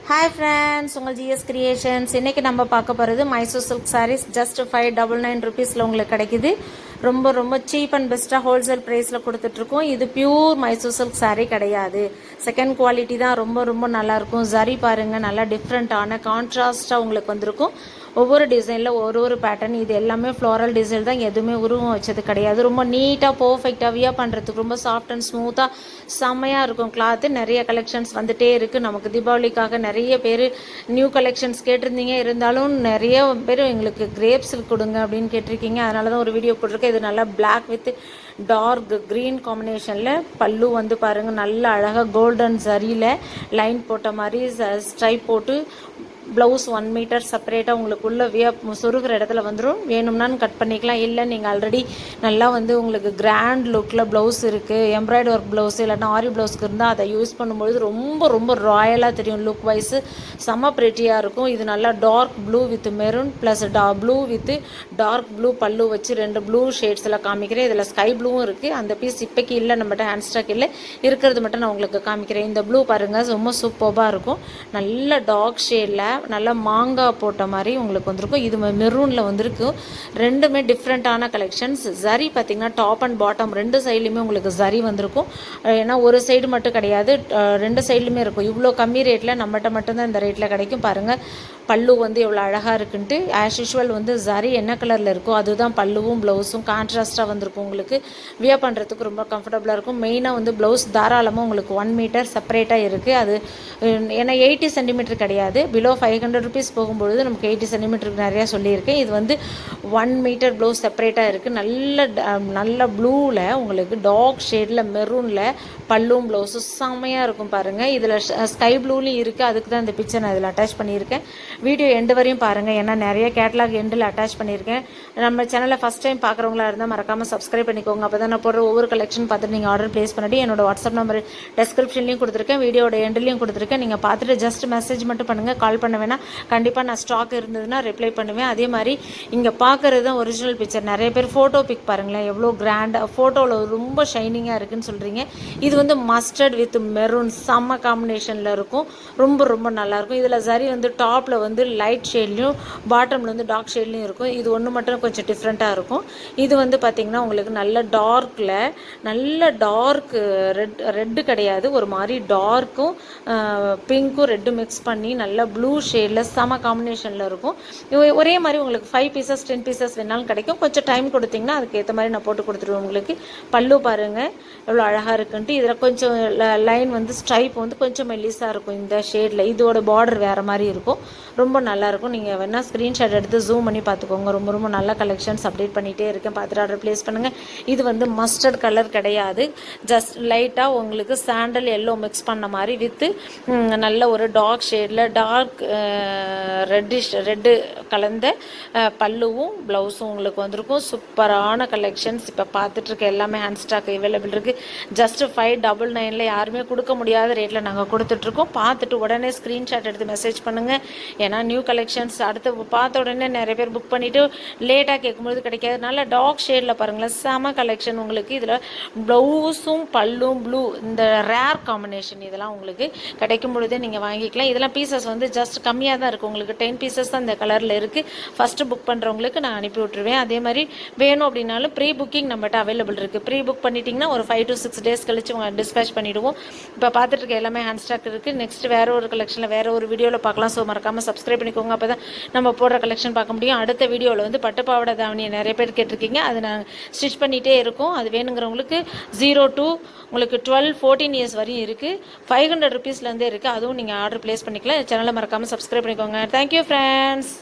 Hi friends, உங்கள் GS creations. இன்றைக்கி நம்ம பார்க்க போகிறது மைசூர் சில்க் சாரீஸ். ஜஸ்ட் 599 ருபீஸில் உங்களுக்கு கிடைக்குது. ரொம்ப ரொம்ப சீப் அண்ட் பெஸ்ட்டாக ஹோல்சேல் ப்ரைஸில் கொடுத்துட்ருக்கோம். இது பியூர் மைசூர் சில்க் சாரீ கிடையாது, செகண்ட் குவாலிட்டி தான். ரொம்ப ரொம்ப நல்லாயிருக்கும். சரி பாருங்கள், நல்லா டிஃப்ரெண்ட்டான கான்ட்ராஸ்ட்டாக உங்களுக்கு வந்திருக்கும். ஒவ்வொரு டிசைனில் ஒரு பேட்டர்ன். இது எல்லாமே ஃப்ளோரல் டிசைன் தான், எதுவுமே உருவம் வச்சது கிடையாது. ரொம்ப நீட்டாக பர்ஃபெக்டாக வியர் பண்ணுறதுக்கு ரொம்ப சாஃப்ட் அண்ட் ஸ்மூத்தாக செம்மையாக இருக்கும் கிளாத்து. நிறைய கலெக்ஷன்ஸ் வந்துகிட்டே இருக்குது. நமக்கு தீபாவளிக்காக நிறைய பேர் நியூ கலெக்ஷன்ஸ் கேட்டிருந்தீங்க. இருந்தாலும் நிறைய பேர் எங்களுக்கு கிரேப் சில்க் கொடுங்க அப்படின்னு கேட்டிருக்கீங்க. அதனால தான் ஒரு வீடியோ போட்டிருக்கேன். இது நல்லா பிளாக் வித் டார்க் க்ரீன் காம்பினேஷனில். பல்லு வந்து பாருங்கள், நல்ல அழகாக கோல்டன் சரியில் லைன் போட்ட மாதிரி ஸ்ட்ரைப் போட்டு ப்ளவுஸ் 1 மீட்டர் செப்பரேட்டாக உங்களுக்கு உள்ள சொருகிற இடத்துல வந்துடும். வேணும்னான்னு கட் பண்ணிக்கலாம். இல்லை நீங்கள் ஆல்ரெடி நல்லா வந்து உங்களுக்கு கிராண்ட் லுக்கில் ப்ளவுஸ் இருக்குது, எம்ப்ராய்டரி ஒர்க் ப்ளவுஸ் இல்லைனா ஆரி ப்ளவுஸ்க்கு இருந்தால் அதை யூஸ் பண்ணும்பொழுது ரொம்ப ரொம்ப ராயலாக தெரியும். லுக் வைஸு செம்ம ப்ரெட்டியாக இருக்கும். இது நல்லா dark blue with maroon plus blue with dark blue பல்லு வச்சு 2 ப்ளூ ஷேட்ஸில் காமிக்கிறேன். இதில் ஸ்கை ப்ளூவும் இருக்குது. அந்த பீஸ் இப்போக்கி இல்லை, நம்மகிட்ட ஹேண்ட் ஸ்டாக் இல்லை. இருக்கிறது மட்டும் நான் உங்களுக்கு காமிக்கிறேன். இந்த ப்ளூ பாருங்கள், ரொம்ப சூப்பராக இருக்கும். நல்ல டார்க் ஷேடில் நல்லா மாங்காய் போட்ட மாதிரி உங்களுக்கு வந்திருக்கும். இது மெரூனில் வந்திருக்கு. ரெண்டுமே டிஃப்ரெண்ட்டான கலெக்ஷன்ஸ். ஜரி பார்த்திங்கன்னா டாப் அண்ட் பாட்டம் 2 சைட்லையுமே உங்களுக்கு ஜரி வந்திருக்கும். ஏன்னா ஒரு சைடு மட்டும் கிடையாது, 2 சைட்லையுமே இருக்கும். இவ்வளோ கம்மி ரேட்டில் நம்மகிட்ட மட்டும்தான் இந்த ரேட்டில் கிடைக்கும். பாருங்கள், பல்லு வந்து எவ்வளோ அழகாக இருக்குன்ட்டு. ஆஸ் யூஷுவல் வந்து ஜரி என்ன கலரில் இருக்கோ அதுதான் பல்லுவும் ப்ளவுஸும் கான்ட்ராஸ்ட்டாக வந்திருக்கும். உங்களுக்கு வியர் பண்ணுறதுக்கு ரொம்ப கம்ஃபர்டபுளாக இருக்கும். மெயினாக வந்து ப்ளவுஸ் தாராளமாக உங்களுக்கு 1 மீட்டர் செப்பரேட்டாக இருக்குது. அது ஏன்னா 80 சென்டிமீட்டர் கிடையாது. பிலோ 500 ருபீஸ் போகும்பொழுது நமக்கு 80 சென்டிமீட்டருக்கு நிறையா சொல்லியிருக்கேன். இது வந்து 1 மீட்டர் ப்ளவுஸ் செப்பரேட்டாக இருக்குது. நல்ல ப்ளூவில் உங்களுக்கு டார்க் ஷேடில் மெரூனில் பல்லும் ப்ளவுஸும் செம்மையாக இருக்கும். பாருங்கள், இதில் ஸ்கை ப்ளூலையும் இருக்குது. அதுக்கு தான் இந்த பிக்சர் நான் இதில் அட்டாச் பண்ணியிருக்கேன். வீடியோ எண்டு வரையும் பாருங்கள், ஏன்னா நிறைய கேட்லாக் எண்டில் அட்டாச் பண்ணியிருக்கேன். நம்ம சேனலில் ஃபஸ்ட் டைம் பார்க்குறவங்களா இருந்தால் மறக்காமல் சப்ஸ்கிரைப் பண்ணிக்கோங்க. அப்போ தான் நான் போடுற ஒவ்வொரு கலெக்ஷன் பார்த்துட்டு நீங்கள் ஆர்டர் ப்ளேஸ் பண்ணிட்டு என்னோட வாட்ஸ்அப் நம்பர் டெஸ்கிரிப்ஷன்லையும் கொடுத்துருக்கேன், வீடியோட எண்ட்லையும் கொடுத்துருக்கேன். நீங்கள் பார்த்துட்டு ஜஸ்ட் மெசேஜ் மட்டும் பண்ணுங்கள், கால் பண்ண வேணாம். கண்டிப்பாக நான் ஸ்டாக் இருந்ததுன்னா ரிப்ளை பண்ணுவேன். அதே மாதிரி இங்கே பார்க்குறது தான் ஒரிஜினல் பிக்சர். நிறைய பேர் ஃபோட்டோ பிக் பாருங்களேன், எவ்வளோ கிராண்டாக ஃபோட்டோவில் ரொம்ப ஷைனிங்காக இருக்குதுன்னு சொல்கிறீங்க. இது வந்து மஸ்டர்ட் வித் மெரூன் செம்ம காம்பினேஷனில் இருக்கும். ரொம்ப ரொம்ப நல்லாயிருக்கும். இதில் சரி வந்து டாப்பில் வந்து லைட் ஷேட்லையும் பாட்டமில் வந்து டார்க் ஷேட்லையும் இருக்கும். இது ஒன்று மட்டும் கொஞ்சம் டிஃப்ரெண்ட்டாக இருக்கும். இது வந்து பார்த்திங்கன்னா உங்களுக்கு நல்ல டார்க்கில் நல்ல டார்க் ரெட்டு கிடையாது, ஒரு மாதிரி டார்க்கும் பிங்க்கும் ரெட்டும் மிக்ஸ் பண்ணி நல்ல ப்ளூ ஷேடில் செம காம்பினேஷனில் இருக்கும். ஒரே மாதிரி உங்களுக்கு 5 பீசஸ் 10 பீசஸ் வேணாலும் கிடைக்கும். கொஞ்சம் டைம் கொடுத்திங்கன்னா அதுக்கேற்ற மாதிரி நான் போட்டு கொடுத்துருவேன் உங்களுக்கு. பல்லு பாருங்கள் எவ்வளோ அழகாக இருக்குன்ட்டு. இதில் கொஞ்சம் லைன் வந்து ஸ்ட்ரைப் வந்து கொஞ்சம் மெல்லிஸாக இருக்கும் இந்த ஷேடில். இதோட பார்டர் வேறு மாதிரி இருக்கும். ரொம்ப நல்லாயிருக்கும். நீங்கள் வேணால் ஸ்க்ரீன்ஷாட் எடுத்து ஜூம் பண்ணி பார்த்துக்கோங்க. ரொம்ப ரொம்ப நல்ல கலெக்ஷன்ஸ் அப்டேட் பண்ணிகிட்டே இருக்கேன். பார்த்துட்டு ஆர்டர் ப்ளேஸ் பண்ணுங்கள். இது வந்து மஸ்டர்ட் கலர் கிடையாது, ஜஸ்ட் லைட்டாக உங்களுக்கு சாண்டல் எல்லோ மிக்ஸ் பண்ண மாதிரி வித்து நல்ல ஒரு டார்க் ஷேடில் டார்க் ரெட்டு கலந்த பல்லுவும் ப்ளவுஸும் உங்களுக்கு வந்திருக்கும். சூப்பரான கலெக்ஷன்ஸ். இப்போ பார்த்துட்ருக்க எல்லாமே ஹேண்ட் ஸ்டாக் அவைலபிள் இருக்குது. ஜஸ்ட் 599 யாருமே கொடுக்க முடியாத ரேட்டில் நாங்கள் கொடுத்துட்ருக்கோம். பார்த்துட்டு உடனே ஸ்க்ரீன்ஷாட் எடுத்து மெசேஜ் பண்ணுங்கள். ஏன்னா நியூ கலெக்ஷன்ஸ் அடுத்து பார்த்த உடனே நிறைய பேர் புக் பண்ணிவிட்டு லேட்டாக கேட்கும்போது கிடைக்காதனால டார்க் ஷேடில் பாருங்களேன், செம கலெக்ஷன் உங்களுக்கு. இதில் ப்ளவுஸும் பல்லும் ப்ளூ, இந்த ரேர் காம்பினேஷன் இதெல்லாம் உங்களுக்கு கிடைக்கும் பொழுதே நீங்கள் வாங்கிக்கலாம். இதெல்லாம் பீசஸ் வந்து ஜஸ்ட் கம்மியாக தான் இருக்குது. உங்களுக்கு 10 பீசஸ் தான் இந்த கலரில் இருக்குது. ஃபஸ்ட்டு புக் பண்ணுறவங்களுக்கு நான் அனுப்பி விட்டுருவேன். அதே மாதிரி வேணும் அப்படின்னாலும் ப்ரீ புக்கிங் நம்மகிட்ட அவைலபிள் இருக்குது. ப்ரீ புக் பண்ணிட்டிங்கன்னா ஒரு 5 to 6 டேஸ் கழிச்சு டிஸ்பேச் பண்ணிவிடுவோம். இப்போ பார்த்துட்டு இருக்க எல்லாமே ஹேண்ட் ஸ்டாக் இருக்குது. நெக்ஸ்ட் வேறு ஒரு கலெக்ஷனில் வேறு ஒரு வீடியோவில் பார்க்கலாம். ஸோ மறக்காமல் சப்ஸ்கிரைப் பண்ணிக்கோங்க. அப்போ தான் நம்ம போடுற கலெக்ஷன் பார்க்க முடியும். அடுத்த வீடியோவில் வந்து பட்டுப்பாவடை தாவணியை நிறைய பேர் கேட்டிருக்கீங்க. அது நான் ஸ்டிச் பண்ணிகிட்டே இருக்கும். அது வேணுங்கிறவங்களுக்கு 0 to உங்களுக்கு 12-14 இயர்ஸ் வரையும் இருக்குது. 500 ருபீஸ்லேருந்தே இருக்குது. அதுவும் நீங்கள் ஆர்டர் ப்ளேஸ் பண்ணிக்கலாம். சேனலை மறக்காமல் சப்ஸ்கிரைப் பண்ணிக்கோங்க. Thank you friends.